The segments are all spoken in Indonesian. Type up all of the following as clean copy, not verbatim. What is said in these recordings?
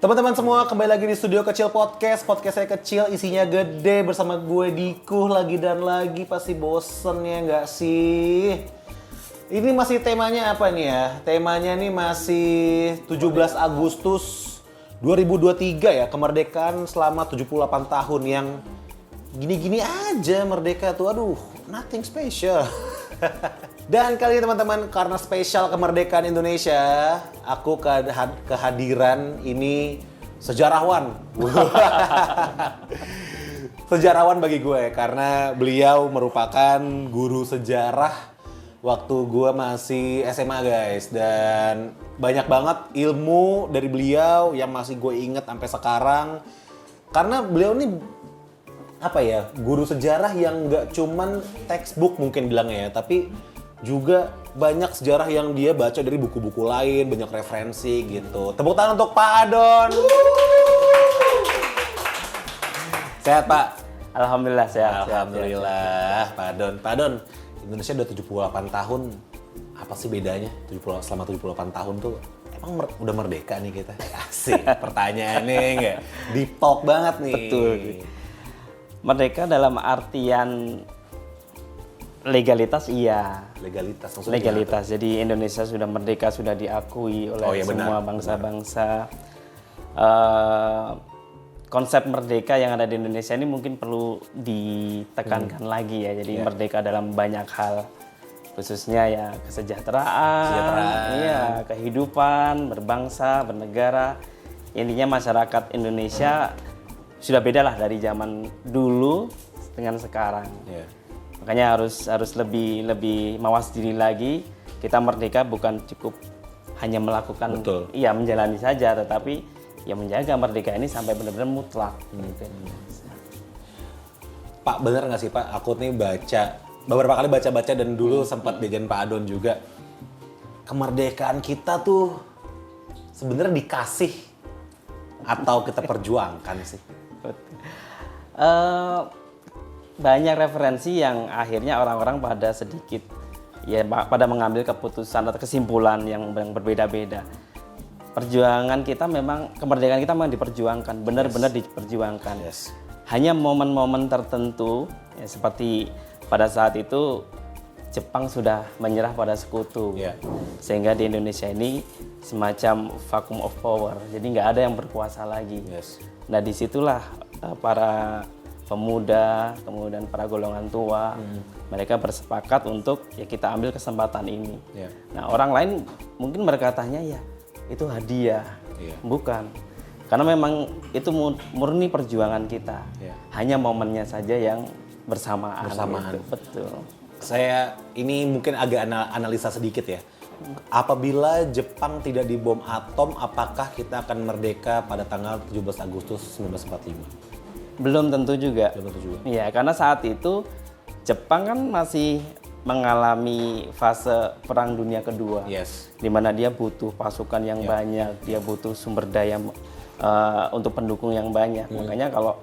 Teman-teman semua, kembali lagi di Studio Kecil Podcast. Podcast saya kecil, isinya gede. Bersama gue Dikuh lagi dan lagi. Pasti bosen ya nggak sih? Ini masih temanya apa nih ya? Temanya nih masih 17 Agustus 2023 ya. Kemerdekaan selama 78 tahun yang gini-gini aja merdeka tuh. Aduh, nothing special. Dan kali ini teman-teman, karena spesial kemerdekaan Indonesia, aku kehadiran ini sejarawan. Sejarawan bagi gue, karena beliau merupakan guru sejarah waktu gue masih SMA guys. Dan banyak banget ilmu dari beliau yang masih gue inget sampai sekarang. Karena beliau ini apa ya, guru sejarah yang nggak cuman textbook mungkin bilangnya ya, tapi juga banyak sejarah yang dia baca dari buku-buku lain, banyak referensi gitu. Tepuk tangan untuk Pak Adon. Sehat Pak? Alhamdulillah sehat. Alhamdulillah Pak Adon. Pak Adon, Indonesia udah 78 tahun. Apa sih bedanya selama 78 tahun tuh? Emang udah merdeka nih kita? Asik, pertanyaannya nggak? Deep talk banget nih. Betul. Merdeka dalam artian legalitas iya. Legalitas maksudnya? Legalitas. Jadi Indonesia sudah merdeka, sudah diakui oleh semua bangsa-bangsa. Konsep merdeka yang ada di Indonesia ini mungkin perlu ditekankan lagi ya. Jadi merdeka dalam banyak hal, khususnya ya kesejahteraan, iya, kehidupan, berbangsa, bernegara. Intinya masyarakat Indonesia sudah beda lah dari zaman dulu dengan sekarang. Yeah. Makanya harus lebih mawas diri lagi. Kita merdeka bukan cukup hanya melakukan, iya menjalani saja, tetapi ya menjaga merdeka ini sampai benar-benar mutlak. Pak, bener nggak sih Pak? Aku nih beberapa kali baca-baca dan dulu sempat diajarin Pak Adon juga. Kemerdekaan kita tuh sebenarnya dikasih atau kita perjuangkan sih? Banyak referensi yang akhirnya orang-orang pada sedikit ya pada mengambil keputusan atau kesimpulan yang berbeda-beda. Perjuangan kita memang, kemerdekaan kita memang diperjuangkan, benar-benar diperjuangkan. Hanya momen-momen tertentu ya, seperti pada saat itu Jepang sudah menyerah pada sekutu, sehingga di Indonesia ini semacam vacuum of power, jadi nggak ada yang berkuasa lagi. Nah disitulah para pemuda, kemudian para golongan tua, mereka bersepakat untuk ya kita ambil kesempatan ini. Nah orang lain mungkin berkatanya ya itu hadiah, bukan. Karena memang itu murni perjuangan kita, hanya momennya saja yang bersamaan. Gitu. Betul. Saya ini mungkin agak analisa sedikit ya. Apabila Jepang tidak dibom atom, apakah kita akan merdeka pada tanggal 17 Agustus 1945? Belum tentu juga. Iya, karena saat itu Jepang kan masih mengalami fase Perang Dunia Kedua, di mana dia butuh pasukan yang banyak, dia butuh sumber daya untuk pendukung yang banyak. Makanya kalau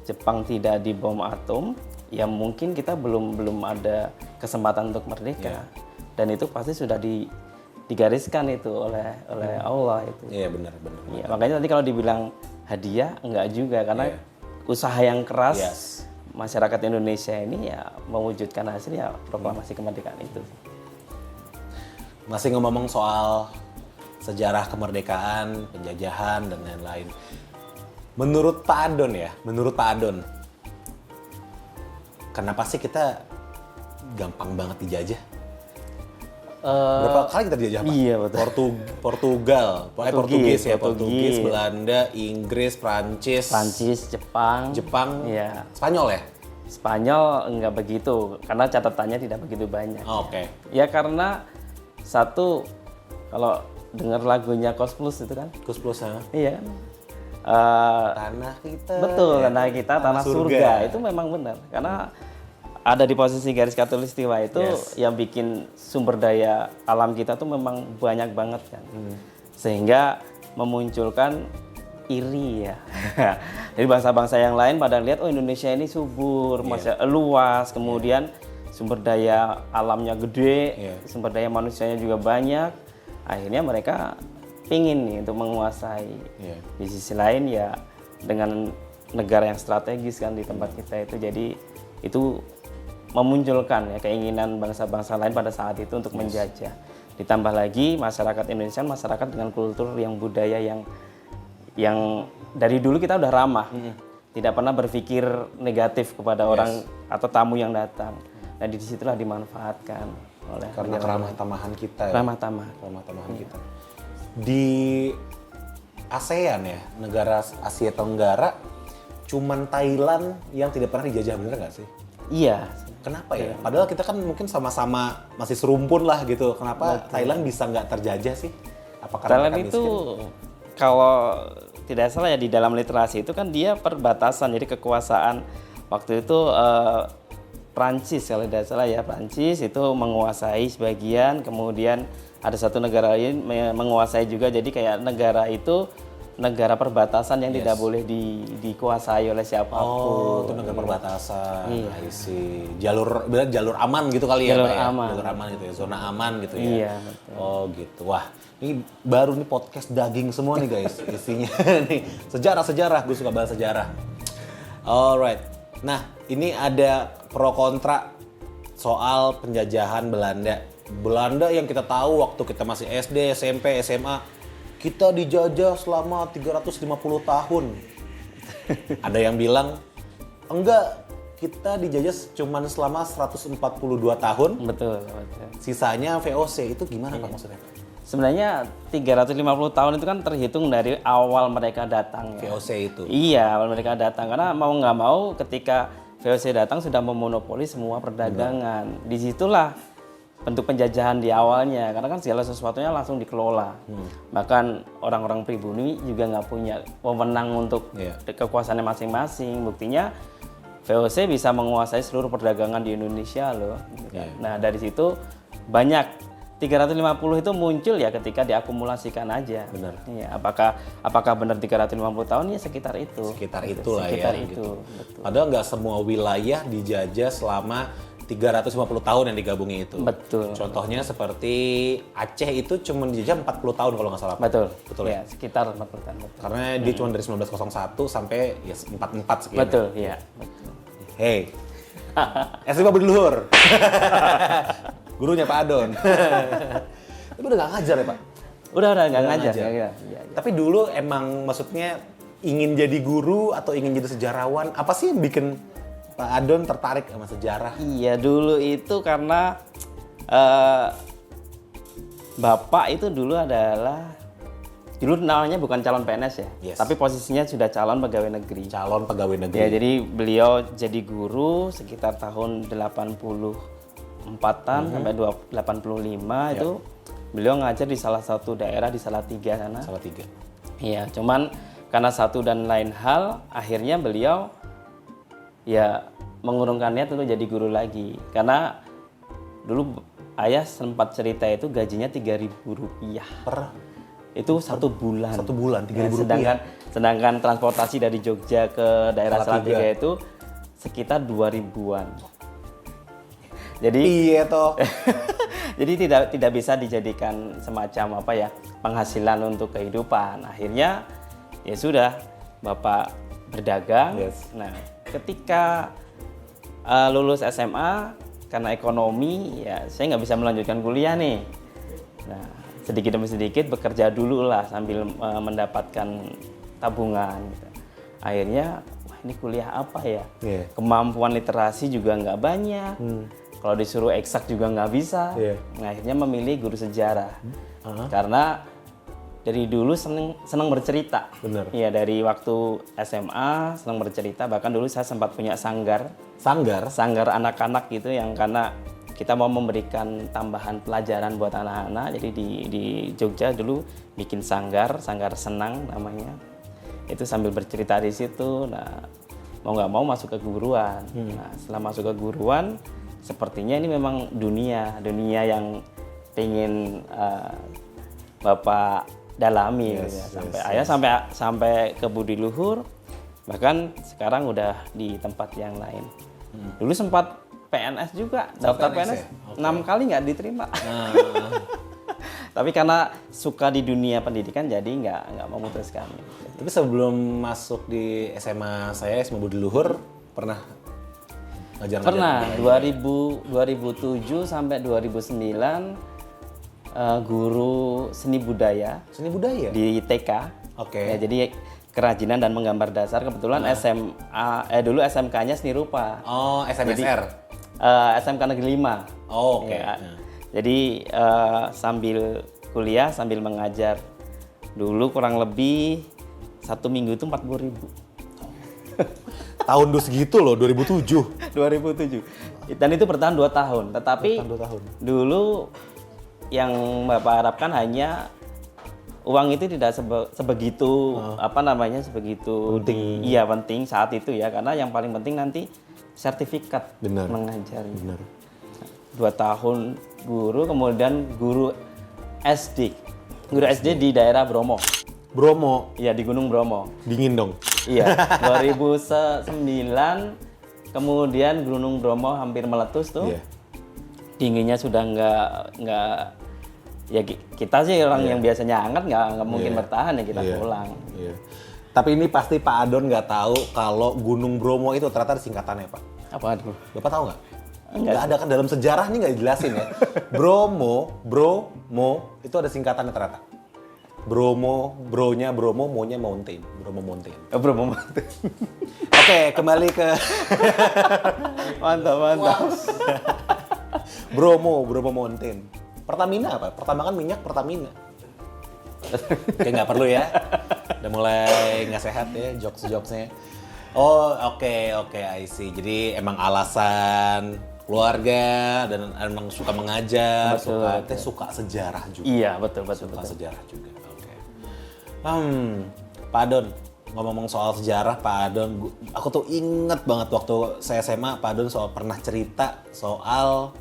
Jepang tidak dibom atom, ya mungkin kita belum ada kesempatan untuk merdeka. Dan itu pasti sudah digariskan itu oleh Allah itu. Iya benar. Ya, makanya tadi kalau dibilang hadiah enggak juga, karena usaha yang keras masyarakat Indonesia ini ya mewujudkan hasil ya proklamasi kemerdekaan itu. Masih ngomong soal sejarah kemerdekaan, penjajahan dan lain-lain. Menurut Pak Adon, kenapa sih kita gampang banget dijajah? Berapa kali kita dijajah Pak? Iya betul. Portugis, Belanda, Inggris, Prancis, Jepang, iya. Spanyol ya? Spanyol enggak begitu, karena catatannya tidak begitu banyak. Ya karena satu, kalau dengar lagunya Koes Plus itu kan? Koes Plus ya? Iya. Tanah kita. Betul, tanah kita, tanah surga. Itu memang benar, karena ada di posisi garis khatulistiwa itu yang bikin sumber daya alam kita tuh memang banyak banget kan. Sehingga memunculkan iri ya. Jadi bangsa-bangsa yang lain pada lihat oh Indonesia ini subur, luas, kemudian sumber daya alamnya gede, sumber daya manusianya juga banyak. Akhirnya mereka pingin nih untuk menguasai. Iya. Di sisi lain ya dengan negara yang strategis kan di tempat kita itu, jadi itu memunculkan ya keinginan bangsa-bangsa lain pada saat itu untuk menjajah. Ditambah lagi masyarakat Indonesia masyarakat dengan kultur yang budaya yang dari dulu kita udah ramah, tidak pernah berpikir negatif kepada orang atau tamu yang datang. Nah disitulah dimanfaatkan oleh Karena keramah tamahan kita ya. ramah tamah. Keramah tamahan kita. Di ASEAN ya, negara Asia Tenggara, cuman Thailand yang tidak pernah dijajah, bener nggak sih? Iya. Kenapa ya? Padahal kita kan mungkin sama-sama masih serumpun lah gitu. Kenapa Thailand bisa nggak terjajah sih? Apa karena Thailand mereka itu miskin? kalau tidak salah ya di dalam literasi itu kan dia perbatasan, jadi kekuasaan waktu itu Prancis kalau tidak salah ya, Prancis itu menguasai sebagian, kemudian ada satu negara lain menguasai juga, jadi kayak negara itu negara perbatasan yang tidak boleh dikuasai oleh siapapun. Oh, itu negara perbatasan. Iya. Berarti jalur aman gitu kali ya, Jalur Pak ya? aman. Jalur aman gitu ya, zona aman gitu ya. Iya, betul. Oh, gitu. Wah, ini baru nih podcast daging semua nih guys isinya nih. Sejarah-sejarah, gue suka bahas sejarah. Alright. Nah, ini ada pro kontra soal penjajahan Belanda. Belanda yang kita tahu waktu kita masih SD, SMP, SMA, kita dijajah selama 350 tahun. Ada yang bilang, enggak, kita dijajah cuman selama 142 tahun. Betul. Sisanya VOC. Itu gimana Pak maksudnya? Sebenarnya 350 tahun itu kan terhitung dari awal mereka datang ya. VOC itu. Iya, awal mereka datang, karena mau nggak mau ketika VOC datang sudah memonopoli semua perdagangan. Disitulah bentuk penjajahan di awalnya, karena kan segala sesuatunya langsung dikelola. Bahkan orang-orang pribumi juga nggak punya wewenang untuk kekuasaannya masing-masing. Buktinya VOC bisa menguasai seluruh perdagangan di Indonesia loh. Nah dari situ banyak 350 itu muncul ya ketika diakumulasikan aja. Benar. Iya, apakah benar 350 tahun ya sekitar itu. Sekitar itulah sekitar ya. itu. Gitu. Betul. Padahal nggak semua wilayah dijajah selama 350 tahun yang digabungi itu. Betul. Contohnya seperti Aceh itu cuma dijajah 40 tahun kalau nggak salah. Betul. Betul ya? Sekitar 40 tahun. Betul. Karena dia cuma dari 1901 sampai ya 44 sekian. Betul, iya. Betul. Hey. S5 berluhur. Gurunya Pak Adon. Tapi udah nggak ngajar ya Pak? Udah nggak ngajar. Iya. Tapi dulu emang maksudnya ingin jadi guru atau ingin jadi sejarawan, apa sih yang bikin Pak Adon tertarik sama sejarah? Iya, dulu itu karena Bapak itu dulu namanya bukan calon PNS ya, tapi posisinya sudah calon pegawai negeri. Calon pegawai negeri. Ya, jadi beliau jadi guru sekitar tahun 84-an sampai 85 itu beliau ngajar di salah satu daerah di Salatiga sana. Salatiga. Iya, cuman karena satu dan lain hal akhirnya beliau ya mengurungkan niat untuk jadi guru lagi. Karena dulu ayah sempat cerita itu gajinya Rp3.000 itu satu bulan. Satu bulan Rp3.000. Sedangkan transportasi dari Jogja ke daerah Salatiga itu sekitar 2.000-an. Jadi iya toh. jadi tidak bisa dijadikan semacam apa ya penghasilan untuk kehidupan. Akhirnya ya sudah Bapak berdagang. Nah, ketika lulus SMA karena ekonomi ya saya nggak bisa melanjutkan kuliah nih. Nah, sedikit demi sedikit bekerja dulu lah sambil mendapatkan tabungan. Gitu. Akhirnya wah ini kuliah apa ya? Kemampuan literasi juga nggak banyak. Kalau disuruh eksak juga nggak bisa. Nah, akhirnya memilih guru sejarah. Karena dari dulu seneng bercerita. Bener. Iya, dari waktu SMA seneng bercerita. Bahkan dulu saya sempat punya sanggar anak-anak gitu, yang karena kita mau memberikan tambahan pelajaran buat anak-anak. Jadi di Jogja dulu bikin sanggar senang namanya. Itu sambil bercerita di situ. Nah, mau nggak mau masuk ke guruan. Nah, setelah masuk ke guruan, sepertinya ini memang dunia yang pengen Bapak dalami sampai ke budi luhur, bahkan sekarang udah di tempat yang lain. Dulu sempat PNS juga, daftar PNS 6 kali nggak diterima. Tapi karena suka di dunia pendidikan jadi nggak memutuskan. Tapi sebelum masuk di SMA saya, SMA Budi Luhur, pernah ngajar? Pernah, 2007 sampai 2009 guru seni budaya Seni budaya? di TK. Oke. Ya, jadi kerajinan dan menggambar dasar. Kebetulan dulu SMK-nya seni rupa. Oh, SMSR? SMK Negeri 5. Oh, oke. Ya. Jadi sambil kuliah, sambil mengajar. Dulu kurang lebih 1 minggu itu 40.000. Tahun segitu loh, 2007. 2007. Dan itu bertahan 2 tahun. Tetapi Bertahan 2 tahun. dulu yang Bapak harapkan hanya uang itu tidak sebegitu sebegitu penting. iya penting saat itu ya, karena yang paling penting nanti sertifikat Benar. mengajar. Benar. 2 tahun guru, kemudian guru SD. Guru SD di daerah Bromo. Bromo, Iya, di Gunung Bromo. dingin dong. Iya, 2009 kemudian Gunung Bromo hampir meletus tuh. Iya. Dinginnya sudah nggak ya kita sih orang yang biasanya hangat nggak mungkin bertahan ya, kita pulang. Iya. Tapi ini pasti Pak Adon nggak tahu kalau Gunung Bromo itu ternyata ada singkatannya, Pak. Apa itu? Bapak tahu nggak? Nggak ada kan, dalam sejarah ini nggak dijelasin ya. Bromo itu ada singkatannya ternyata. Bromo, bronya Bromo, monya mountain. Bromo mountain. Bromo. Oke, kembali ke Mantap. Bromo mountain. Pertamina apa? Pertama kan minyak Pertamina. Oke, nggak perlu ya. Udah mulai nggak sehat ya jokes-jokesnya. Oh, oke, I see. Jadi emang alasan keluarga dan emang suka mengajar, suka sejarah juga. Iya, betul. Suka sejarah juga. Oke. Pak Adon, ngomong-ngomong soal sejarah, Pak Adon, aku tuh inget banget waktu saya SMA, Pak Adon pernah cerita soal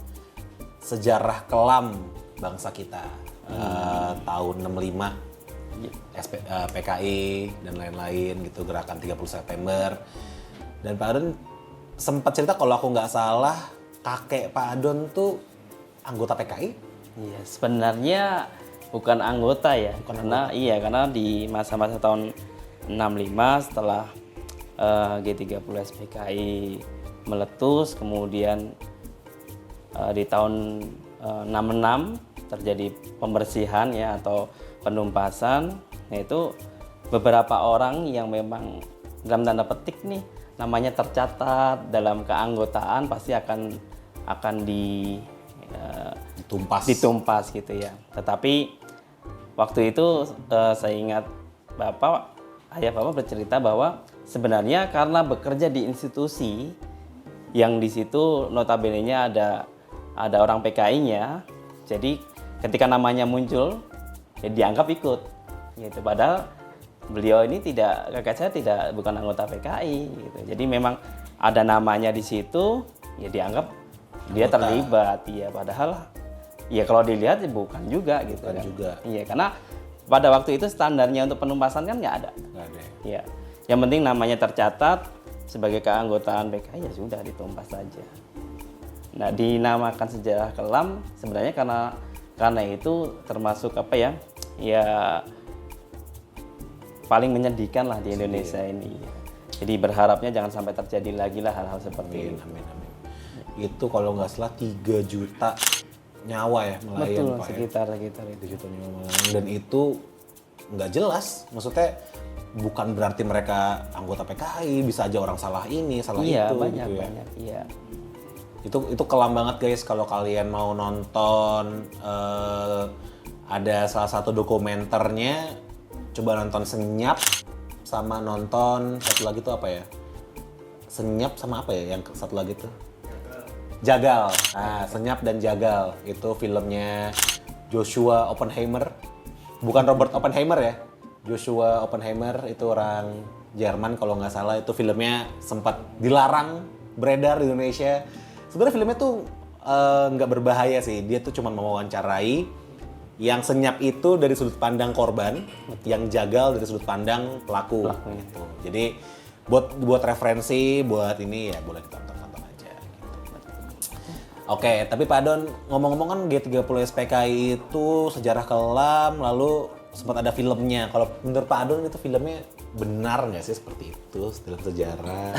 sejarah kelam bangsa kita. Tahun 65, PKI dan lain-lain gitu, gerakan 30 September. Dan Pak Adon sempat cerita kalau aku nggak salah, kakek Pak Adon tuh anggota PKI? Iya, sebenarnya bukan anggota ya, karena di masa-masa tahun 65 setelah G30 SPKI meletus, kemudian di tahun 66 terjadi pembersihan ya atau penumpasan, yaitu beberapa orang yang memang dalam tanda petik nih namanya tercatat dalam keanggotaan pasti akan ditumpas gitu ya. Tetapi waktu itu saya ingat ayah bapak bercerita bahwa sebenarnya karena bekerja di institusi yang di situ notabene-nya ada orang PKI-nya, jadi ketika namanya muncul ya dianggap ikut gitu. Padahal beliau ini kakak saya bukan anggota PKI gitu. Jadi memang ada namanya di situ ya dianggap dia terlibat ya, padahal ya kalau dilihat ya bukan juga gitu kan. Iya, karena pada waktu itu standarnya untuk penumpasan kan nggak ada. Iya. Yang penting namanya tercatat sebagai keanggotaan PKI ya sudah ditumpas saja. Nah, dinamakan sejarah kelam sebenarnya karena itu termasuk ya paling menyedihkan lah di Indonesia ini. Jadi berharapnya jangan sampai terjadi lagi lah hal-hal seperti ini. Amin. Itu kalau nggak salah 3 juta nyawa ya melayang. Betul, Pak, sekitar 3 juta nyawa melayang. Dan itu nggak jelas, maksudnya bukan berarti mereka anggota PKI, bisa aja orang salah ini, salah iya, itu. Banyak, gitu ya. banyak, iya. Itu kelam banget guys, kalau kalian mau nonton ada salah satu dokumenternya, coba nonton Senyap sama nonton satu lagi tuh apa ya? Senyap sama apa ya yang satu lagi tuh? Jagal. Nah, Senyap dan Jagal itu filmnya Joshua Oppenheimer. Bukan Robert Oppenheimer ya. Joshua Oppenheimer itu orang Jerman kalau nggak salah. Itu filmnya sempat dilarang beredar di Indonesia. Sebenarnya filmnya tuh nggak berbahaya sih. Dia tuh cuma mewawancarai yang Senyap itu dari sudut pandang korban, yang Jagal dari sudut pandang pelaku. Gitu. Jadi buat referensi, buat ini ya boleh ditonton aja. Gitu. Oke, tapi Pak Don, ngomong-ngomong kan G30 SPKI itu sejarah kelam, lalu sempat ada filmnya. Kalau menurut Pak Don itu filmnya benar nggak sih seperti itu dalam sejarah?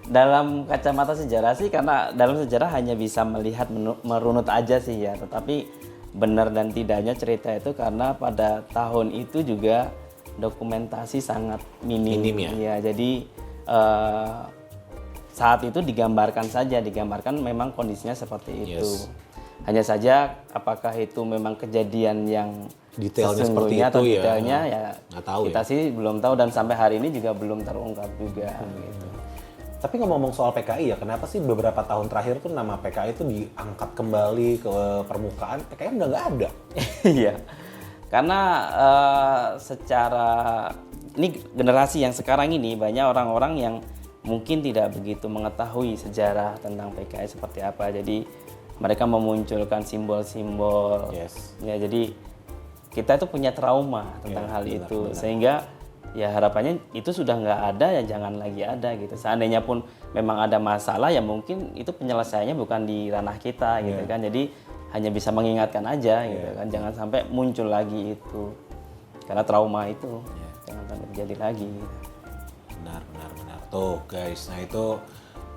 Dalam kacamata sejarah sih, karena dalam sejarah hanya bisa melihat merunut aja sih ya. Tetapi benar dan tidaknya cerita itu karena pada tahun itu juga dokumentasi sangat minim. Minim ya? Ya, jadi saat itu digambarkan memang kondisinya seperti itu. Yes. Hanya saja apakah itu memang kejadian yang Detailnya seperti sesungguhnya atau itu ya? detailnya ya Nggak tahu kita ya? sih belum tahu, dan sampai hari ini juga belum terungkap juga gitu. Tapi ngomong-ngomong soal PKI ya, kenapa sih beberapa tahun terakhir tuh nama PKI itu diangkat kembali ke permukaan? PKI udah nggak ada. Iya, karena secara ini generasi yang sekarang ini banyak orang-orang yang mungkin tidak begitu mengetahui sejarah tentang PKI seperti apa. Jadi mereka memunculkan simbol-simbol. Yes. Ya, jadi kita itu punya trauma tentang hal itu, sehingga ya harapannya itu sudah nggak ada ya jangan lagi ada gitu. Seandainya pun memang ada masalah ya mungkin itu penyelesaiannya bukan di ranah kita gitu kan. Jadi hanya bisa mengingatkan aja gitu kan, jangan sampai muncul lagi itu karena trauma itu jangan sampai terjadi lagi. Benar. Tuh guys, nah itu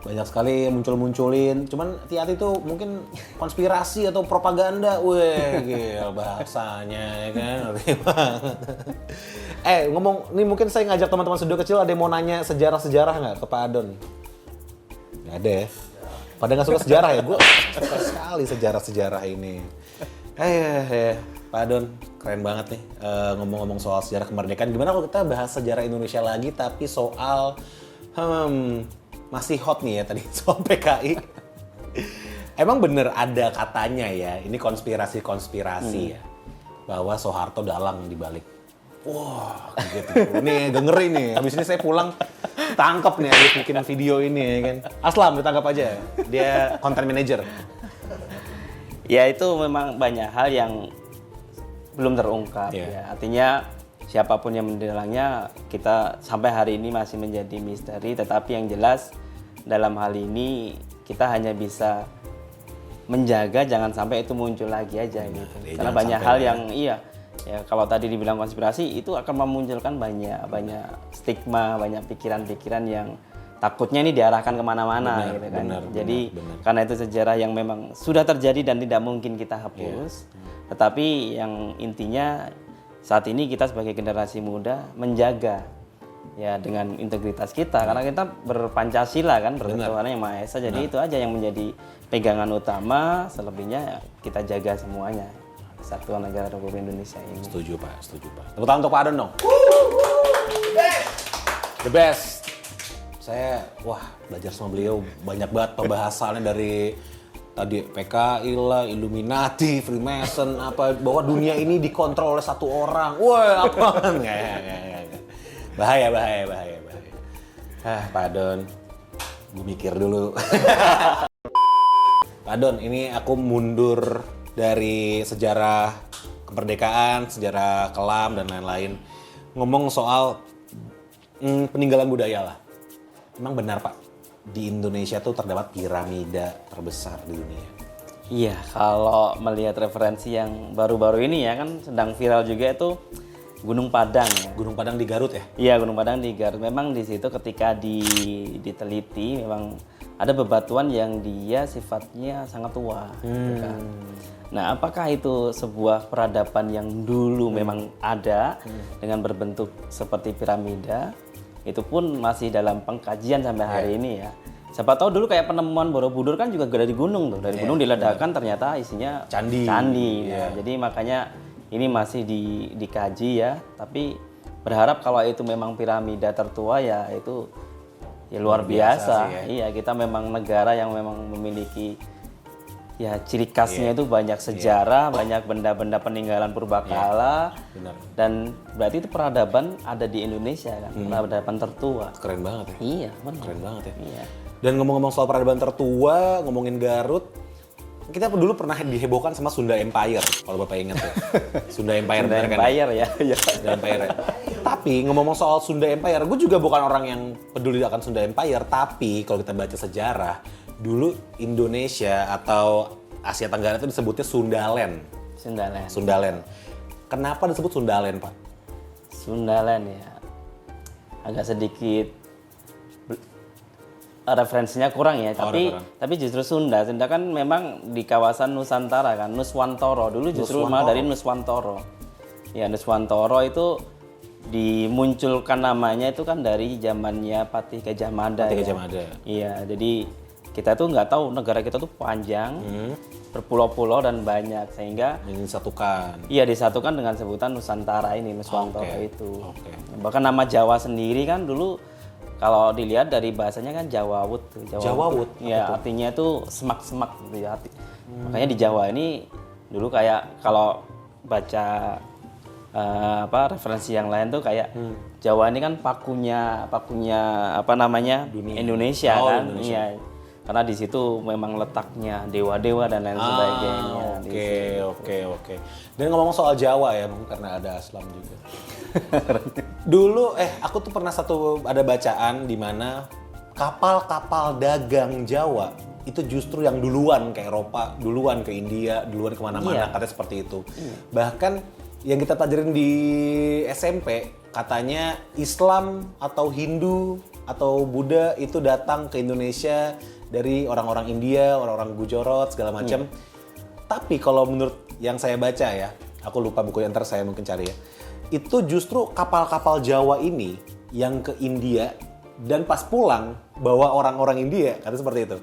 banyak sekali muncul-munculin. Cuman hati-hati tuh mungkin konspirasi atau propaganda. Weh, gila bahasanya ya kan. Ngerti banget. Ngomong, ini mungkin saya ngajak teman-teman studio kecil, ada yang mau nanya sejarah-sejarah nggak ke Pak Adon? Nggak ada ya? Pada nggak suka sejarah ya? Gue suka sekali sejarah-sejarah ini. Pak Adon, keren banget nih ngomong-ngomong soal sejarah kemerdekaan. Gimana kalau kita bahas sejarah Indonesia lagi tapi soal masih hot nih ya tadi soal PKI. Emang bener ada katanya ya, ini konspirasi ya, bahwa Soeharto dalang di balik. Wah, gitu. Ini denger ini. Habis ini saya pulang tangkap nih habis bikin video ini ya kan. Aslam ditangkap aja. Dia content manager. Ya itu memang banyak hal yang belum terungkap ya. Artinya siapapun yang mendalangnya kita sampai hari ini masih menjadi misteri, tetapi yang jelas dalam hal ini kita hanya bisa menjaga jangan sampai itu muncul lagi aja gitu. Karena banyak hal yang ya kalau tadi dibilang konspirasi itu akan memunculkan banyak stigma, banyak pikiran-pikiran yang takutnya ini diarahkan kemana-mana gitu kan. Jadi karena itu sejarah yang memang sudah terjadi dan tidak mungkin kita hapus. Tetapi yang intinya saat ini kita sebagai generasi muda menjaga ya dengan integritas kita, karena kita berpancasila kan, berketuhanan yang Maha Esa. Jadi itu aja yang menjadi pegangan utama, selebihnya kita jaga semuanya. Kesatuan Negara Republik Indonesia ini. Setuju Pak. Tepuk tangan untuk Pak Adon dong. The best. Saya belajar sama beliau banyak banget pembahasannya dari tadi PKI lah, Illuminati, Freemason, bahwa dunia ini dikontrol oleh satu orang. Wah, apaan? Nggak. Bahaya. Pak Adon, gue mikir dulu. Pak Adon, ini aku mundur dari sejarah kemerdekaan, sejarah kelam, dan lain-lain. Ngomong soal peninggalan budaya lah. Emang benar Pak, di Indonesia tuh terdapat piramida terbesar di dunia? Iya, kalau melihat referensi yang baru-baru ini ya kan sedang viral juga itu Gunung Padang. Ya. Gunung Padang di Garut ya? Iya, Gunung Padang di Garut. Memang di situ ketika diteliti memang ada bebatuan yang dia sifatnya sangat tua. Gitu kan. Nah, apakah itu sebuah peradaban yang dulu memang ada dengan berbentuk seperti piramida? Itu pun masih dalam pengkajian sampai hari ini ya. Siapa tahu dulu kayak penemuan Borobudur kan juga dari gunung tuh. Dari gunung diledakkan ternyata isinya candi. Nah, jadi makanya ini masih dikaji ya. Tapi berharap kalau itu memang piramida tertua ya itu ya luar biasa. Iya, kita memang negara yang memang memiliki ya ciri khasnya itu banyak sejarah, banyak benda-benda peninggalan purbakala, dan berarti itu peradaban ada di Indonesia kan, peradaban tertua. Keren banget ya. Iya, benar. Keren banget ya. Iya. Dan ngomong-ngomong soal peradaban tertua, ngomongin Garut, kita dulu pernah dihebohkan sama Sunda Empire, kalau Bapak ingat ya. Sunda Empire. Sunda Empire ya. Sunda Empire. Tapi ngomong soal Sunda Empire, gue juga bukan orang yang peduli akan Sunda Empire, tapi kalau kita baca sejarah, dulu Indonesia atau Asia Tenggara itu disebutnya Sundaland. Sundaland. Kenapa disebut Sundaland, Pak? Sundaland ya, agak sedikit referensinya kurang ya, tapi justru Sunda kan memang di kawasan Nusantara kan, Nuswantoro dulu justru malah dari Nuswantoro. Ya Nuswantoro itu dimunculkan namanya itu kan dari zamannya Patih Gajah Mada. Iya, jadi kita tuh nggak tahu negara kita tuh panjang, berpulau-pulau dan banyak sehingga disatukan. Iya disatukan dengan sebutan Nusantara ini, Nuswantoro itu. Bahkan nama Jawa sendiri kan dulu kalau dilihat dari bahasanya kan Jawawut tuh. Jawawut. Ya artinya itu semak-semak gitu ya. Makanya di Jawa ini dulu kayak kalau baca referensi yang lain tuh kayak Jawa ini kan pakunya apa namanya dunia. Indonesia kan. Indonesia. Iya. Karena di situ memang letaknya dewa-dewa dan lain sebagainya. Oke. Dan ngomong soal Jawa ya, mungkin karena ada Aslam juga. Dulu aku tuh pernah ada bacaan di mana kapal-kapal dagang Jawa itu justru yang duluan ke Eropa, duluan ke India, duluan kemana-mana, katanya seperti itu. Bahkan yang kita pelajarin di SMP katanya Islam atau Hindu atau Buddha itu datang ke Indonesia dari orang-orang India, orang-orang Gujarat segala macam. Tapi kalau menurut yang saya baca ya, aku lupa bukunya, ntar saya mungkin cari ya. Itu justru kapal-kapal Jawa ini yang ke India dan pas pulang bawa orang-orang India, kata seperti itu.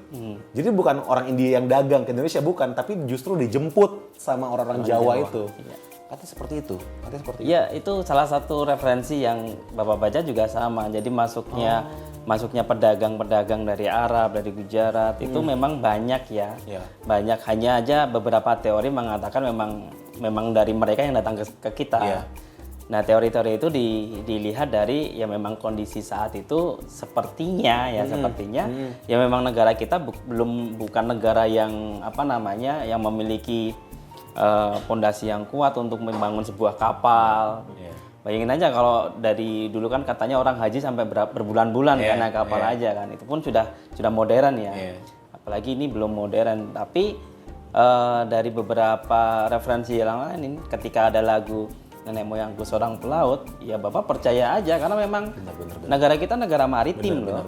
Jadi bukan orang India yang dagang ke Indonesia, bukan, tapi justru dijemput sama orang-orang Jawa itu. Iya. Katanya seperti itu. Iya, itu salah satu referensi yang Bapak baca juga sama. Jadi masuknya pedagang-pedagang dari Arab, dari Gujarat itu memang banyak ya. Banyak, hanya aja beberapa teori mengatakan memang dari mereka yang datang ke kita. Nah, teori-teori itu dilihat dari ya memang kondisi saat itu sepertinya ya memang negara kita bukan negara yang yang memiliki pondasi yang kuat untuk membangun sebuah kapal. Bayangin aja kalau dari dulu kan katanya orang haji sampai berbulan-bulan karena kapal aja kan. Itu pun sudah modern ya. Apalagi ini belum modern, tapi dari beberapa referensi yang lain ketika ada lagu Nenek Moyangku Seorang Pelaut, ya Bapak percaya aja karena memang negara kita negara maritim loh.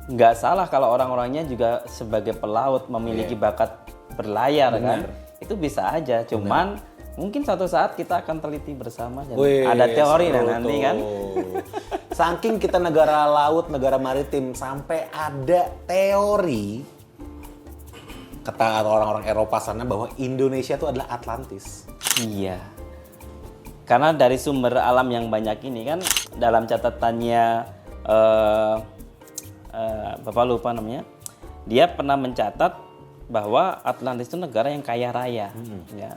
Nggak salah kalau orang-orangnya juga sebagai pelaut memiliki bakat berlayar kan. Itu bisa aja, cuman mungkin suatu saat kita akan teliti bersama dan ada teori nanti kan. Saking kita negara laut, negara maritim, sampai ada teori kata orang-orang Eropa sana bahwa Indonesia itu adalah Atlantis. Iya. Karena dari sumber alam yang banyak ini kan dalam catatannya Bapak lupa namanya, dia pernah mencatat bahwa Atlantis itu negara yang kaya raya, ya.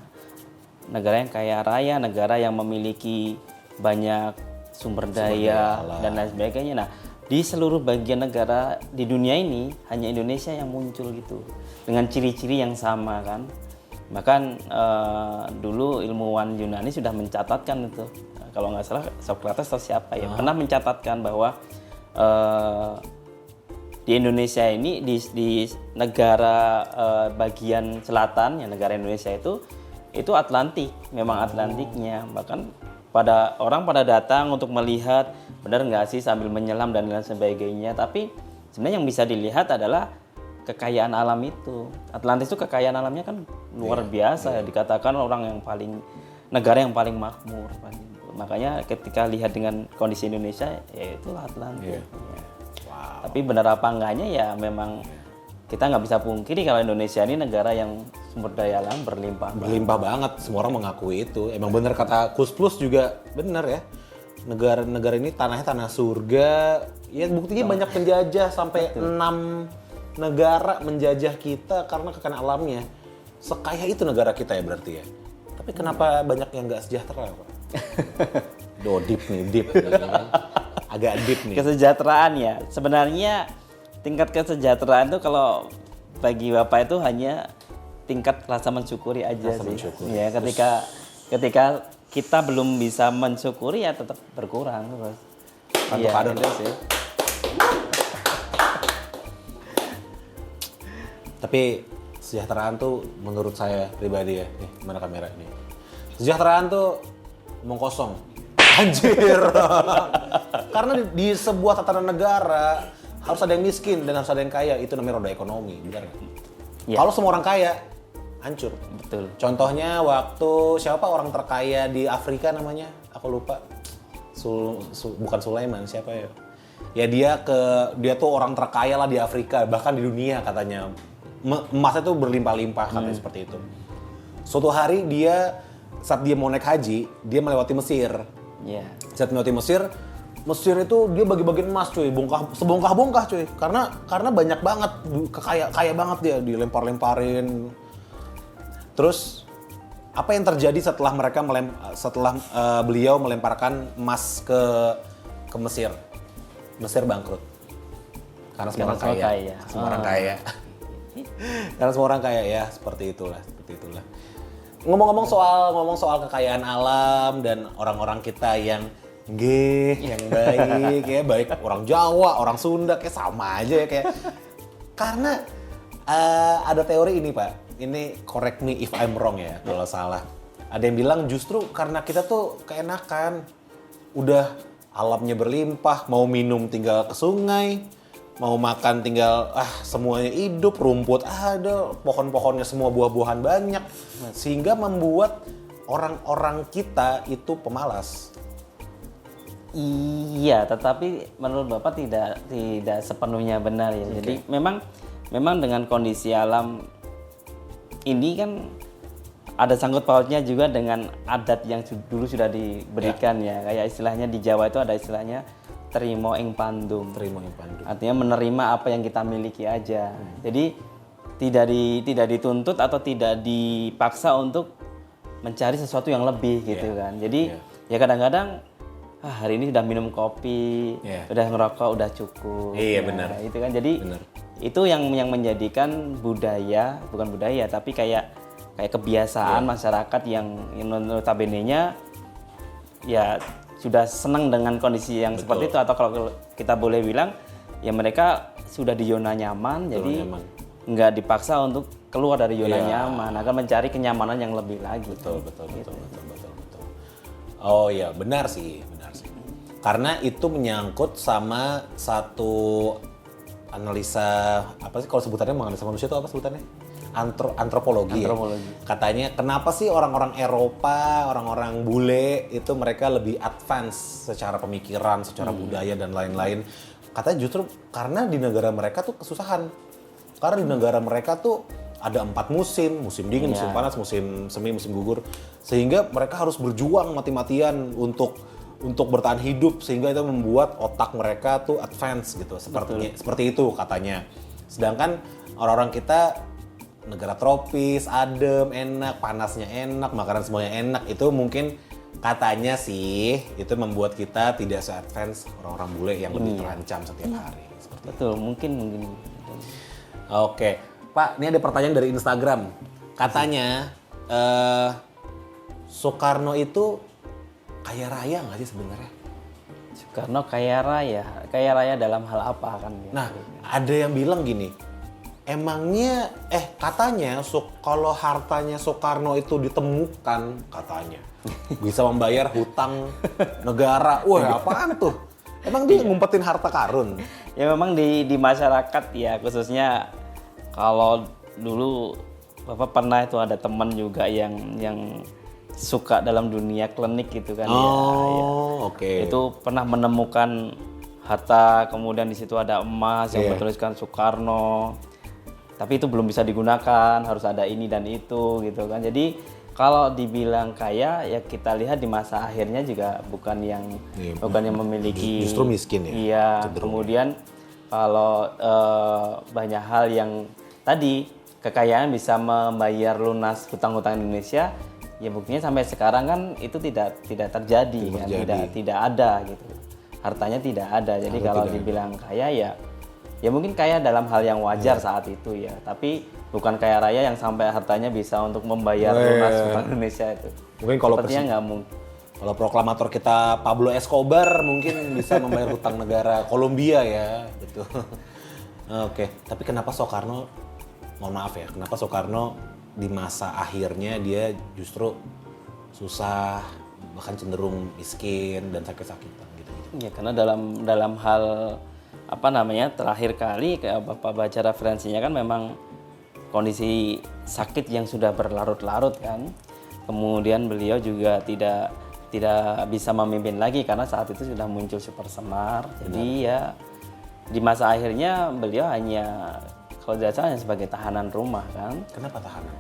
Negara yang kaya raya, negara yang memiliki banyak sumber daya dan lain sebagainya. Nah, di seluruh bagian negara di dunia ini hanya Indonesia yang muncul gitu dengan ciri-ciri yang sama kan. Bahkan dulu ilmuwan Yunani sudah mencatatkan itu, kalau nggak salah Socrates atau siapa ya pernah mencatatkan bahwa di Indonesia ini di negara bagian selatan ya negara Indonesia itu Atlantik, memang Atlantiknya. Bahkan orang pada datang untuk melihat benar nggak sih sambil menyelam dan lain sebagainya. Tapi sebenarnya yang bisa dilihat adalah kekayaan alam itu. Atlantis itu kekayaan alamnya kan luar biasa. Dikatakan negara yang paling makmur. Makanya ketika lihat dengan kondisi Indonesia, ya itulah Atlantis. Tapi benar apa enggaknya ya memang kita nggak bisa pungkiri kalau Indonesia ini negara yang sumber daya alam berlimpah banget. Semua orang mengakui itu. Emang benar kata Kus Plus juga benar ya. Negara ini tanahnya tanah surga. Ya buktinya banyak penjajah sampai 6 negara menjajah kita karena kekayaan alamnya. Sekaya itu negara kita ya berarti ya. Tapi kenapa banyak yang nggak sejahtera, Pak? Deep nih. Agak deep nih. Kesejahteraan ya. Sebenarnya tingkat kesejahteraan itu kalau bagi Bapak itu hanya tingkat rasa mensyukuri aja sih. Ya, ketika kita belum bisa mensyukuri ya tetap berkurang terus. Iya, itu sih. Tapi kesejahteraan tuh menurut saya pribadi ya, nih mana kamera nih. Kesejahteraan tuh omong kosong. Anjir. Karena di sebuah tatanan negara harus ada yang miskin dan harus ada yang kaya, itu namanya roda ekonomi, benar nggak? Ya. Kalau semua orang kaya, hancur. Betul. Contohnya waktu siapa orang terkaya di Afrika namanya? Aku lupa. Bukan Sulaiman, siapa ya? Ya dia tuh orang terkaya lah di Afrika, bahkan di dunia katanya. Emasnya tuh berlimpah-limpah katanya seperti itu. Suatu hari saat dia mau naik haji, dia melewati Mesir. Iya. Saat melewati Mesir itu dia bagi-bagiin emas cuy, sebongkah-bongkah cuy. Karena banyak banget, kaya banget dia, dilempar-lemparin. Terus apa yang terjadi setelah beliau melemparkan emas ke Mesir? Mesir bangkrut. Karena semua orang kaya. Semua orang kaya. Karena semua orang kaya ya, seperti itulah. Ngomong soal kekayaan alam dan orang-orang kita yang baik ya, baik orang Jawa, orang Sunda kayak sama aja ya kayak. Karena ada teori ini Pak, ini correct me if I'm wrong ya kalau salah. Ada yang bilang justru karena kita tuh keenakan, udah alamnya berlimpah, mau minum tinggal ke sungai, mau makan tinggal semuanya hidup, rumput ada, pohon-pohonnya semua buah-buahan banyak, sehingga membuat orang-orang kita itu pemalas. Iya, tetapi menurut Bapak tidak sepenuhnya benar ya. Jadi memang dengan kondisi alam ini kan ada sangkut pautnya juga dengan adat yang dulu sudah diberikan ya. Kayak istilahnya di Jawa itu ada istilahnya terimo ing pandum. Artinya menerima apa yang kita miliki aja. Jadi tidak dituntut atau tidak dipaksa untuk mencari sesuatu yang lebih gitu kan. Jadi ya kadang-kadang hari ini udah minum kopi, udah ngerokok, udah cukup. Iya benar. Itu kan jadi itu yang menjadikan budaya, bukan budaya tapi kayak kebiasaan masyarakat yang notabene-nya ya sudah senang dengan kondisi yang seperti itu, atau kalau kita boleh bilang ya mereka sudah di zona nyaman, jadi nggak dipaksa untuk keluar dari zona nyaman, akan mencari kenyamanan yang lebih lagi. Betul. Oh iya, benar sih. Karena itu menyangkut sama satu analisa, apa sih kalau sebutannya menganalisa manusia itu apa sebutannya? Antropologi. Ya? Katanya kenapa sih orang-orang Eropa, orang-orang bule itu mereka lebih advance secara pemikiran, secara budaya dan lain-lain. Katanya justru karena di negara mereka tuh kesusahan. Karena di negara mereka tuh ada 4 musim dingin, musim panas, musim semi, musim gugur. Sehingga mereka harus berjuang mati-matian untuk bertahan hidup, sehingga itu membuat otak mereka tuh advance gitu. Seperti itu katanya. Sedangkan orang-orang kita negara tropis, adem, enak, panasnya enak, makanan semuanya enak, itu mungkin katanya sih itu membuat kita tidak se-advance orang-orang bule yang lebih terancam setiap hari. Betul, mungkin. Oke, Pak, ini ada pertanyaan dari Instagram. Katanya Soekarno itu kaya raya nggak sih sebenarnya? Soekarno kaya raya dalam hal apa kan? Nah, ada yang bilang gini, emangnya katanya kalau hartanya Soekarno itu ditemukan katanya bisa membayar hutang negara. Wah, apaan tuh? Emang dia ngumpetin harta karun? Ya memang di masyarakat ya, khususnya kalau dulu Bapak pernah itu ada teman juga yang suka dalam dunia klinik gitu kan. Oke. Itu pernah menemukan harta, kemudian di situ ada emas yang bertuliskan Soekarno. Tapi itu belum bisa digunakan, harus ada ini dan itu gitu kan. Jadi kalau dibilang kaya ya kita lihat di masa akhirnya juga bukan yang memiliki, justru miskin ya. Iya. Kemudian kalau banyak hal yang tadi kekayaan bisa membayar lunas hutang-hutang Indonesia, ya buktinya sampai sekarang kan itu tidak terjadi kan, tidak ada gitu. Hartanya tidak ada. Jadi kalau dibilang kaya ya mungkin kaya dalam hal yang wajar saat itu ya, tapi bukan kaya raya yang sampai hartanya bisa untuk membayar lunas hutang Indonesia itu. Mungkin kalau sepertinya nggak mungkin. Kalau proklamator kita Pablo Escobar mungkin bisa membayar hutang negara Kolombia ya, gitu. Oke, tapi kenapa Soekarno mohon maaf ya, kenapa Soekarno di masa akhirnya dia justru susah, bahkan cenderung miskin dan sakit-sakitan gitu-gitu. Ya karena dalam hal terakhir kali kayak Bapak baca referensinya kan memang kondisi sakit yang sudah berlarut-larut kan. Kemudian beliau juga tidak bisa memimpin lagi karena saat itu sudah muncul Super Semar. Jadi ya di masa akhirnya beliau hanya kalau tidak salah hanya sebagai tahanan rumah kan. Kenapa tahanan?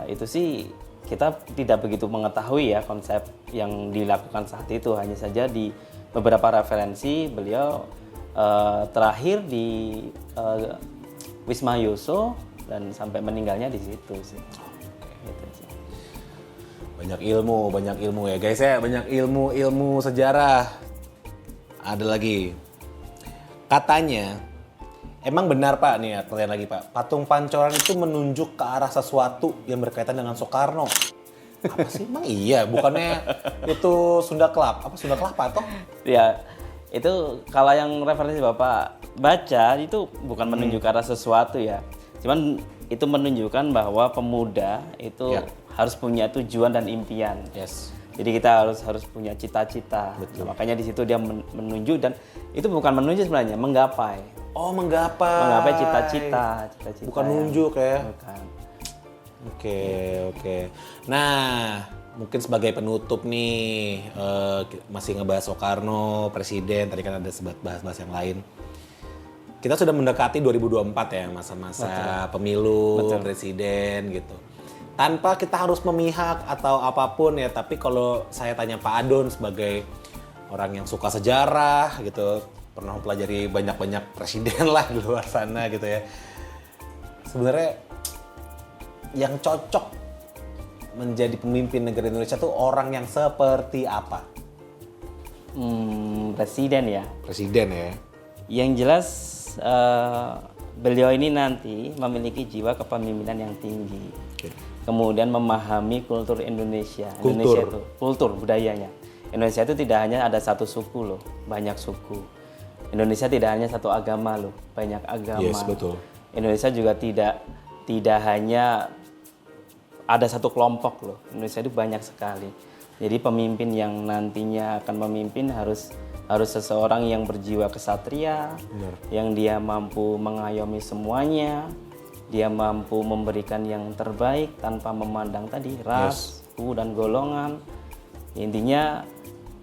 Itu sih kita tidak begitu mengetahui ya konsep yang dilakukan saat itu. Hanya saja di beberapa referensi beliau terakhir di Wisma Yoso dan sampai meninggalnya di situ sih. Gitu sih. Banyak ilmu ya guys ya, banyak ilmu sejarah. Ada lagi. Katanya, emang benar Pak nih ya, pertanyaan lagi Pak, patung pancoran itu menunjuk ke arah sesuatu yang berkaitan dengan Soekarno. Apa sih? Emang iya, bukannya itu Sunda Kelapa? Apa Sunda Kelapa toh? Ya, itu kalau yang referensi Bapak baca itu bukan menunjuk ke arah sesuatu ya. Cuman itu menunjukkan bahwa pemuda itu harus punya tujuan dan impian. Yes. Jadi kita harus punya cita-cita. Nah, makanya di situ dia menunjuk dan itu bukan menunjuk sebenarnya, menggapai. Oh, menggapai. Menggapai cita-cita. Bukan nunjuk ya. Bukan. Oke. Nah, mungkin sebagai penutup nih, masih ngebahas Soekarno, Presiden, tadi kan ada bahas-bahas yang lain. Kita sudah mendekati 2024 ya, masa-masa pemilu, Presiden gitu. Tanpa kita harus memihak atau apapun ya, tapi kalau saya tanya Pak Adon sebagai orang yang suka sejarah gitu, pernah mempelajari banyak-banyak presiden lah di luar sana gitu ya. Sebenarnya yang cocok menjadi pemimpin negara Indonesia tuh orang yang seperti apa? Presiden ya. Presiden ya. Yang jelas beliau ini nanti memiliki jiwa kepemimpinan yang tinggi. Kemudian memahami kultur Indonesia. Indonesia itu kultur budayanya. Indonesia itu tidak hanya ada satu suku loh, banyak suku. Indonesia tidak hanya satu agama loh, banyak agama. Yes, betul. Indonesia juga tidak hanya ada satu kelompok loh. Indonesia itu banyak sekali. Jadi pemimpin yang nantinya akan memimpin harus seseorang yang berjiwa kesatria, yang dia mampu mengayomi semuanya, dia mampu memberikan yang terbaik tanpa memandang tadi ras, suku dan golongan. Intinya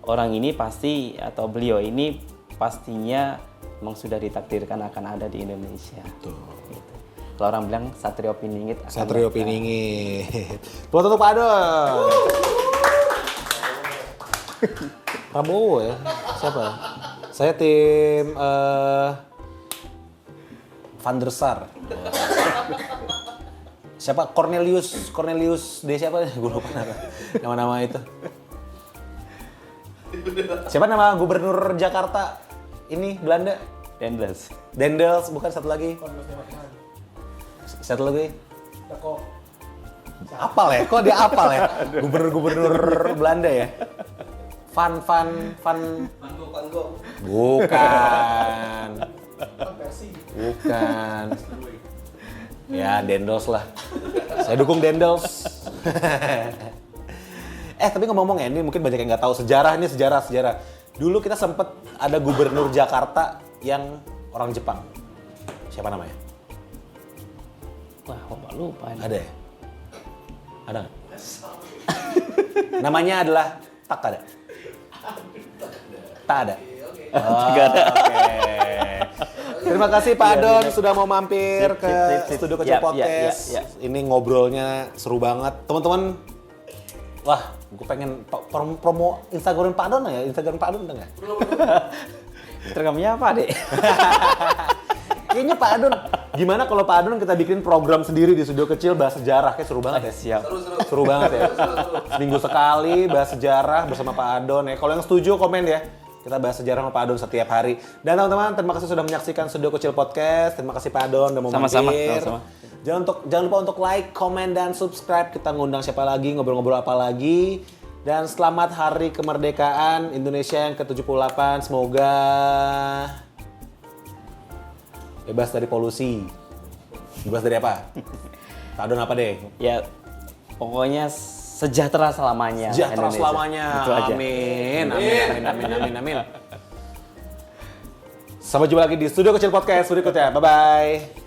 orang ini pasti atau beliau ini pastinya memang sudah ditakdirkan akan ada di Indonesia. Betul. Gitu. Kalau orang bilang Satrio Piningit. Satrio Piningit. Buat untuk Pak Adon. Prabowo ya? Siapa? Saya tim Van der Sar. Siapa? Cornelius D siapa? Gue lupa nama itu. Siapa nama gubernur Jakarta ini Belanda? Dendels, bukan satu lagi. Satu lagi. Apal ya? Kok dia apal ya? Gubernur Belanda ya? Van Gogh. Bukan. Ya, Dendels lah. Saya dukung Dendels. Tapi ngomong ya, ini mungkin banyak yang nggak tahu sejarah. Dulu kita sempet ada gubernur Jakarta yang orang Jepang. Siapa namanya? Wah, kok lupa ini. Ada ya? Ada nggak? Namanya adalah Takada. Tak ada. Tidak ada. Oke. Terima kasih Pak Adon sudah mau mampir ke Studio Kecil Podcast. Ini ngobrolnya seru banget. Teman-teman, wah, gue pengen promo Instagram Pak Adon ya. Instagram Pak Adon udah nggak? Instagramnya apa, Dek? Kayaknya Pak Adon, gimana kalau Pak Adon kita bikin program sendiri di Studio Kecil bahas sejarah? Kayak seru banget ya. Siap. Seru banget ya. Seminggu sekali bahas sejarah bersama Pak Adon ya. Kalau yang setuju komen ya. Kita bahas sejarah sama Pak Adon setiap hari. Dan teman-teman, terima kasih sudah menyaksikan Studio Kecil Podcast. Terima kasih Pak Adon udah mau mampir. Sama-sama. Jangan lupa untuk like, komen, dan subscribe. Kita ngundang siapa lagi, ngobrol-ngobrol apa lagi. Dan selamat Hari Kemerdekaan Indonesia yang ke-78. Semoga bebas dari polusi. Bebas dari apa? Tadon apa deh? Ya pokoknya sejahtera selamanya. Sejahtera Indonesia. selamanya. Itu aja. Amin. Sampai jumpa lagi di Studio Kecil Podcast berikutnya. Bye-bye.